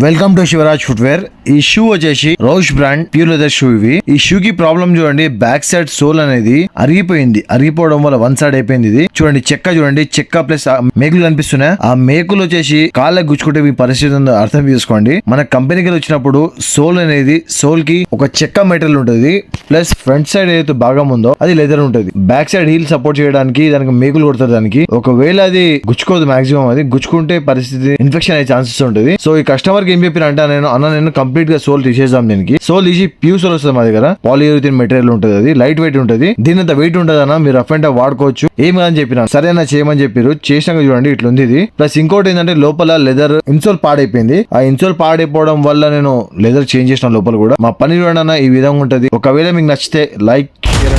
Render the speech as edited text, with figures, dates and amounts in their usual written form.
Welcome to Shivraj footwear. ఈ shoe వచ్చేసి రోష్ బ్రాండ్ ప్యూర్ లెదర్ షూ. ఈ షూ కి ప్రాబ్లం చూడండి, బ్యాక్ సైడ్ సోల్ అనేది అరిగిపోయింది. అరిగిపోవడం వల్ల వన్ సైడ్ అయిపోయింది. ఇది చూడండి, చెక్క చూడండి, చెక్క ప్లస్ మేకులు కనిపిస్తున్నాయి. ఆ మేకులు వచ్చేసి కాళ్ళకు గుచ్చుకుంటే మీ పరిస్థితి ఉందో అర్థం చేసుకోండి. మన కంపెనీకి వచ్చినప్పుడు సోల్ అనేది, సోల్ కి ఒక చెక్క మెటీరియల్ ఉంటుంది, ప్లస్ ఫ్రంట్ సైడ్ ఏదైతే భాగం ఉందో అది లెదర్ ఉంటుంది. బ్యాక్ సైడ్ హీల్ సపోర్ట్ చేయడానికి దానికి మేకులు కొడతారు. దానికి ఒకవేళ అది గుచ్చుకోదు, మాక్సిమం అది గుచ్చుకుంటే పరిస్థితి ఇన్ఫెక్షన్ అయ్యే ఛాన్సెస్ ఉంటుంది. సో ఈ కస్టమర్ ఏం చెప్పిన అంటే, నేను కంప్లీట్ గా సోల్ తీసేద్దాం. దీనికి సోల్ తీసి ప్యూర్ సోల్ వస్తుంది మా దగ్గర. పాలియూరిథిన్ మెటీరియల్ ఉంటుంది, అది లైట్ వెయిట్ ఉంటుంది. దీని అంత వెయిట్ ఉంటుంది అన్న, మీరు రఫ్ అండ్ వాడుకోవచ్చు. ఏం కాదని చెప్పిన సరేనా చేయమని చెప్పారు. చేసినాక చూడండి ఇట్లుంది ఇది. ప్లస్ ఇంకోటి ఏంటంటే లోపల లెదర్ ఇన్సోల్ పాడైపోయింది. ఆ ఇన్సోల్ పాడైపోవడం వల్ల నేను లెదర్ చేంజ్ చేసిన లోపల కూడా. మా పని చూడండి అన్న, ఈ విధంగా ఉంటది. ఒకవేళ మీకు నచ్చితే లైక్ షేర్